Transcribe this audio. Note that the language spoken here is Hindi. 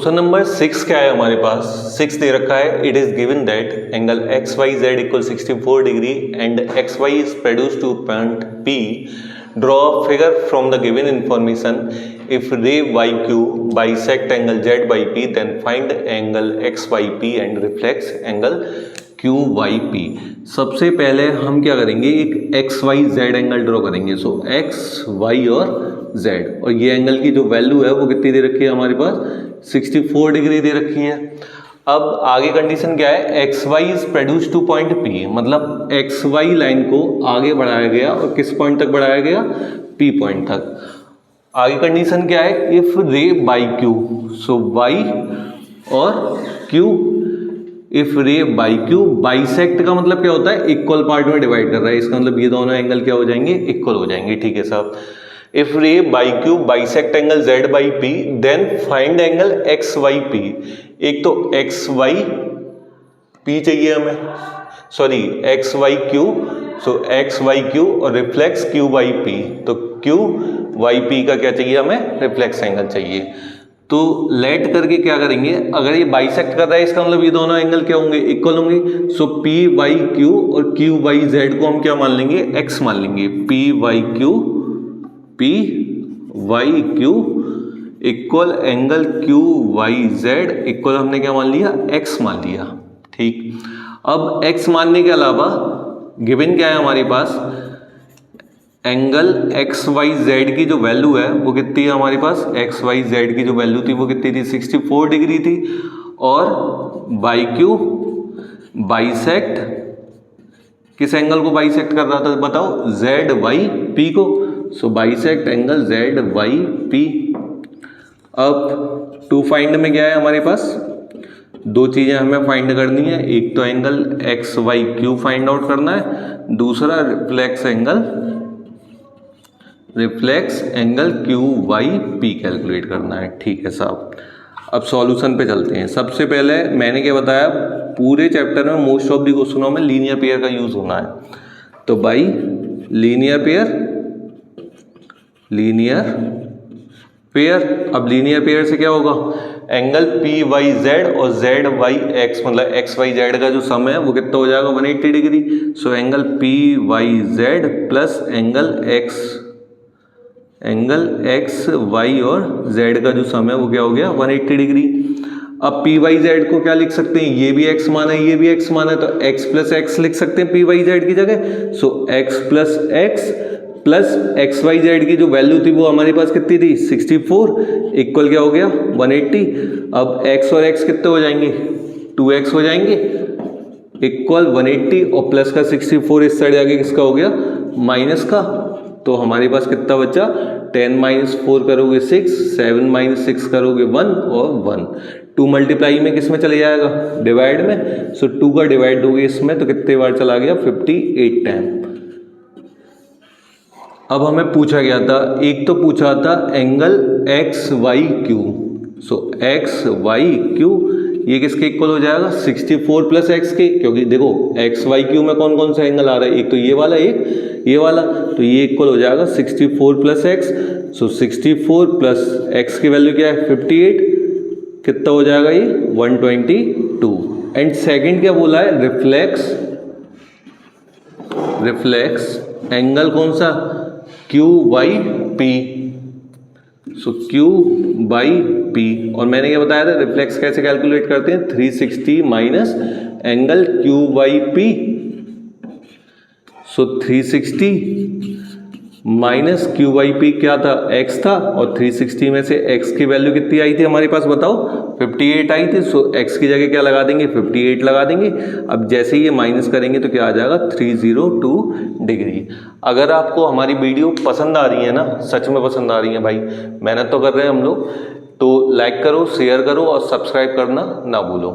क्वेश्चन नंबर 6 क्या है हमारे पास। 6 दे रखा है, it is given that angle X Y Z equal 64 degree and X Y is produce to point P. Draw figure from the given information. If ray Y Q bisect angle Z Y P then find angle X Y P and reflex angle Q Y P. सबसे पहले हम क्या करेंगे, एक X Y Z angle draw करेंगे। सो एक्स वाई और जेड, और ये एंगल की जो वैल्यू है वो कितनी दे रखी है हमारे पास, 64 डिग्री दे रखी है। अब आगे कंडीशन क्या है, X Y is produce to point P, मतलब एक्स वाई लाइन को आगे बढ़ाया गया और किस पॉइंट तक बढ़ाया गया, पी पॉइंट तक। आगे कंडीशन क्या है, if ray Y Q, so Y और Q, if ray Y Q bisect का मतलब क्या होता है, इक्वल पार्ट में डिवाइड कर रहा है, इसका मतलब ये दोनों एंगल क्या हो जाएंगे, इक्वल हो जाएंगे। ठीक है साहब। If ray Y Q bisect angle Z Y P then find angle X Y P. एक तो एक्स वाई पी चाहिए हमें, sorry X Y Q, so X Y Q और रिफ्लेक्स क्यू वाई पी। तो क्यू वाई पी का क्या चाहिए हमें, रिफ्लेक्स एंगल चाहिए। तो लेट करके क्या करेंगे, अगर ये बाइसेक्ट कर रहा है इसका मतलब ये दोनों एंगल क्या होंगे, इक्वल होंगे। सो पी वाई क्यू और क्यू वाई जेड को हम क्या मान लेंगे, एक्स मान लेंगे। P Y Q, P Y Q equal angle Q Y Z equal हमने क्या मान लिया, एक्स मान लिया। ठीक। अब एक्स मानने के अलावा गिवन क्या है हमारे पास, एंगल एक्स वाई जेड की जो वैल्यू है वो कितनी है हमारे पास, एक्स वाई जेड की जो वैल्यू थी वो कितनी थी, 64 डिग्री थी। और बाई क्यू बाइसेक्ट, किस एंगल को बाइसेक्ट कर रहा था बताओ, जेड वाई पी को। So bisect angle Z Y P. अब टू फाइंड में क्या है हमारे पास, दो चीजें हमें फाइंड करनी है, एक तो angle X Y Q find out करना है, दूसरा reflex angle Q Y P calculate करना है। ठीक है साहब। अब सॉल्यूशन पे चलते हैं। सबसे पहले मैंने क्या बताया, पूरे चैप्टर में मोस्ट ऑफ द क्वेश्चनों में लीनियर पेयर का यूज होना है। तो बाई लीनियर पेयर, अब लीनियर पेयर से क्या होगा, एंगल पी वाई जेड और जेड वाई एक्स, मतलब एक्स वाई जेड का जो सम है वो कितना हो जाएगा, 180 degree. So angle P Y Z plus angle X Y और जेड का जो सम है वो क्या हो गया, 180 डिग्री। अब पी वाई जेड को क्या लिख सकते हैं, ये भी एक्स माना है ये भी एक्स माना है, तो एक्स प्लस एक्स लिख सकते हैं पी वाई जेड की जगह। So X plus X Y Z की जो वैल्यू थी वो हमारे पास कितनी थी, 64 इक्वल क्या हो गया, 180। अब एक्स और एक्स कितने हो जाएंगे, 2x हो जाएंगे इक्वल 180, और प्लस का 64 इस साइड आगे किसका हो गया, माइनस का। तो हमारे पास कितना बचा, 10 माइनस 4 करोगे 6, 7 माइनस 6 करोगे 1 और 1। 2 मल्टीप्लाई में किस में चले जाएगा, डिवाइड में। सो 2 का डिवाइड दोगे इसमें तो कितने बार चला गया, 58 टाइम। अब हमें पूछा गया था, एक तो पूछा था angle X Y Q. So X Y Q ये किसके इक्वल हो जाएगा, 64 प्लस एक्स के, क्योंकि देखो एक्स वाई क्यू में कौन कौन सा एंगल आ रहा है, एक तो ये वाला, एक ये वाला, तो ये इक्वल हो जाएगा 64 प्लस एक्स। सो 64 प्लस एक्स की वैल्यू क्या है, 58, कितना हो जाएगा ये, 122। एंड सेकंड क्या बोला है, रिफ्लेक्स एंगल कौन सा, Q Y P. So Q Y P, और मैंने क्या बताया था, रिफ्लेक्स कैसे कैलकुलेट करते हैं, 360 minus angle Q Y P. So 360 minus Q Y P क्या था, एक्स था, और 360 में से एक्स की वैल्यू कितनी आई थी हमारे पास बताओ, 58 आई थी। सो एक्स की जगह क्या लगा देंगे, 58 लगा देंगे। अब जैसे ही ये माइनस करेंगे तो क्या आ जाएगा, 302 डिग्री। अगर आपको हमारी वीडियो पसंद आ रही है ना, सच में पसंद आ रही है भाई, मेहनत तो कर रहे हैं हम लोग, तो लाइक करो, शेयर करो और सब्सक्राइब करना ना भूलो।